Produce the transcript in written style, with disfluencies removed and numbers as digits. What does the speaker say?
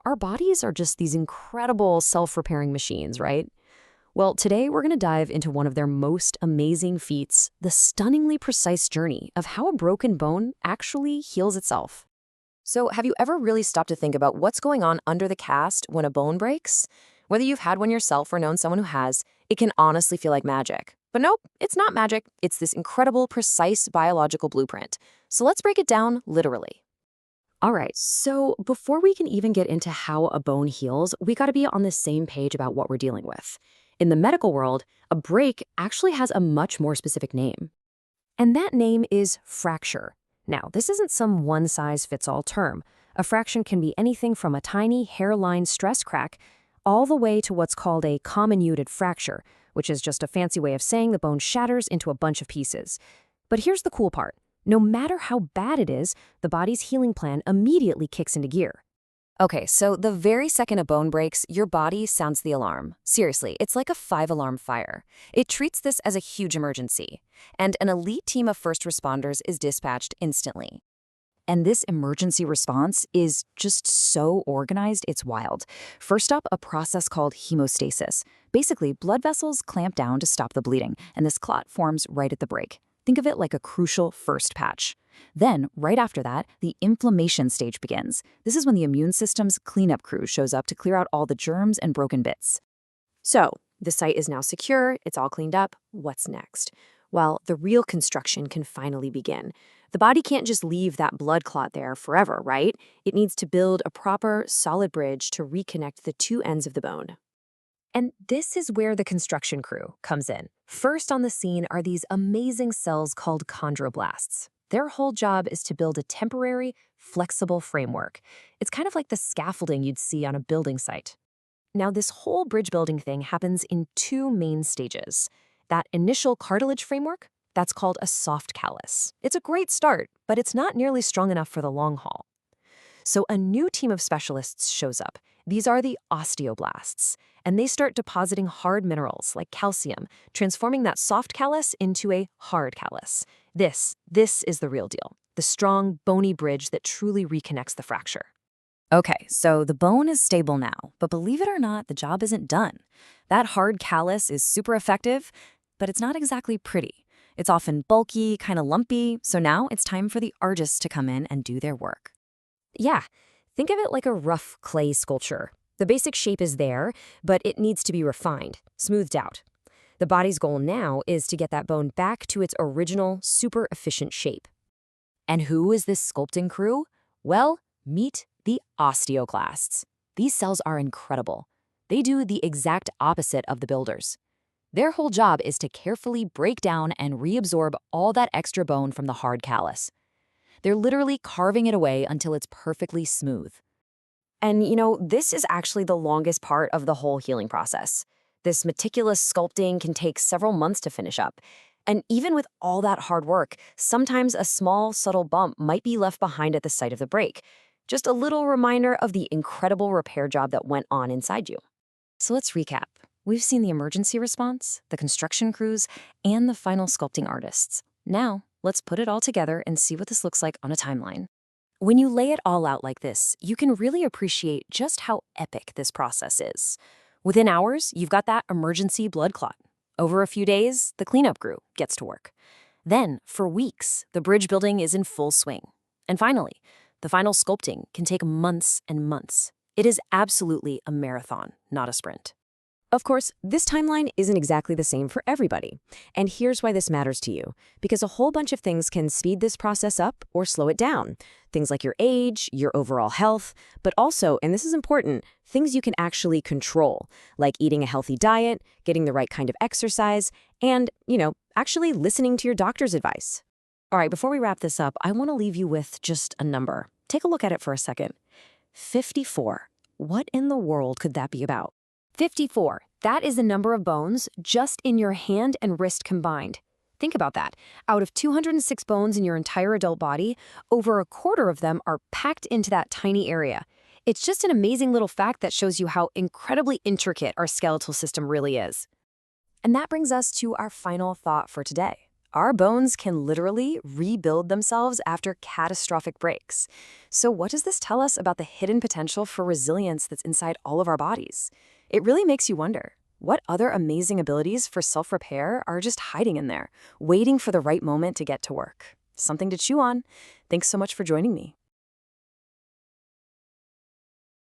Our bodies are just these incredible self-repairing machines, right? Well, today we're going to dive into one of their most amazing feats, the stunningly precise journey of how a broken bone actually heals itself. So, have you ever really stopped to think about what's going on under the cast when a bone breaks? Whether you've had one yourself or known someone who has, it can honestly feel like magic. But nope, it's not magic. It's this incredible, precise biological blueprint. So let's break it down literally. All right, so before we can even get into how a bone heals, we got to be on the same page about what we're dealing with. In the medical world, a break actually has a much more specific name. And that name is fracture. Now, this isn't some one-size-fits-all term. A fraction can be anything from a tiny hairline stress crack all the way to what's called a comminuted fracture, which is just a fancy way of saying the bone shatters into a bunch of pieces. But here's the cool part. No matter how bad it is, the body's healing plan immediately kicks into gear. Okay, so the very second a bone breaks, your body sounds the alarm. Seriously, it's like a five-alarm fire. It treats this as a huge emergency, and an elite team of first responders is dispatched instantly. And this emergency response is just so organized, it's wild. First up, a process called hemostasis. Basically, blood vessels clamp down to stop the bleeding, and this clot forms right at the break. Think of it like a crucial first patch. Then, right after that, the inflammation stage begins. This is when the immune system's cleanup crew shows up to clear out all the germs and broken bits. So, the site is now secure, it's all cleaned up. What's next? Well, the real construction can finally begin. The body can't just leave that blood clot there forever, right? It needs to build a proper, solid bridge to reconnect the two ends of the bone. And this is where the construction crew comes in. First on the scene are these amazing cells called chondroblasts. Their whole job is to build a temporary, flexible framework. It's kind of like the scaffolding you'd see on a building site. Now, this whole bridge building thing happens in two main stages. That initial cartilage framework, that's called a soft callus. It's a great start, but it's not nearly strong enough for the long haul. So a new team of specialists shows up. These are the osteoblasts, and they start depositing hard minerals like calcium, transforming that soft callus into a hard callus. This is the real deal, the strong, bony bridge that truly reconnects the fracture. Okay, so the bone is stable now, but believe it or not, the job isn't done. That hard callus is super effective, but it's not exactly pretty. It's often bulky, kind of lumpy, so now it's time for the artists to come in and do their work. Yeah, think of it like a rough clay sculpture. The basic shape is there, but it needs to be refined, smoothed out. The body's goal now is to get that bone back to its original, super efficient shape. And who is this sculpting crew? Well, meet the osteoclasts. These cells are incredible. They do the exact opposite of the builders. Their whole job is to carefully break down and reabsorb all that extra bone from the hard callus. They're literally carving it away until it's perfectly smooth. And this is actually the longest part of the whole healing process. This meticulous sculpting can take several months to finish up. And even with all that hard work, sometimes a small, subtle bump might be left behind at the site of the break. Just a little reminder of the incredible repair job that went on inside you. So let's recap. We've seen the emergency response, the construction crews, and the final sculpting artists. Now, let's put it all together and see what this looks like on a timeline. When you lay it all out like this, you can really appreciate just how epic this process is. Within hours, you've got that emergency blood clot. Over a few days, the cleanup crew gets to work. Then, for weeks, the bridge building is in full swing. And finally, the final sculpting can take months and months. It is absolutely a marathon, not a sprint. Of course, this timeline isn't exactly the same for everybody. And here's why this matters to you. Because a whole bunch of things can speed this process up or slow it down. Things like your age, your overall health, but also, and this is important, things you can actually control, like eating a healthy diet, getting the right kind of exercise, and, actually listening to your doctor's advice. All right, before we wrap this up, I want to leave you with just a number. Take a look at it for a second. 54. What in the world could that be about? 54. That is the number of bones just in your hand and wrist combined. Think about that. Out of 206 bones in your entire adult body, over a quarter of them are packed into that tiny area. It's just an amazing little fact that shows you how incredibly intricate our skeletal system really is. And that brings us to our final thought for today. Our bones can literally rebuild themselves after catastrophic breaks. So, what does this tell us about the hidden potential for resilience that's inside all of our bodies? It really makes you wonder, what other amazing abilities for self repair are just hiding in there, waiting for the right moment to get to work? Something to chew on. Thanks so much for joining me.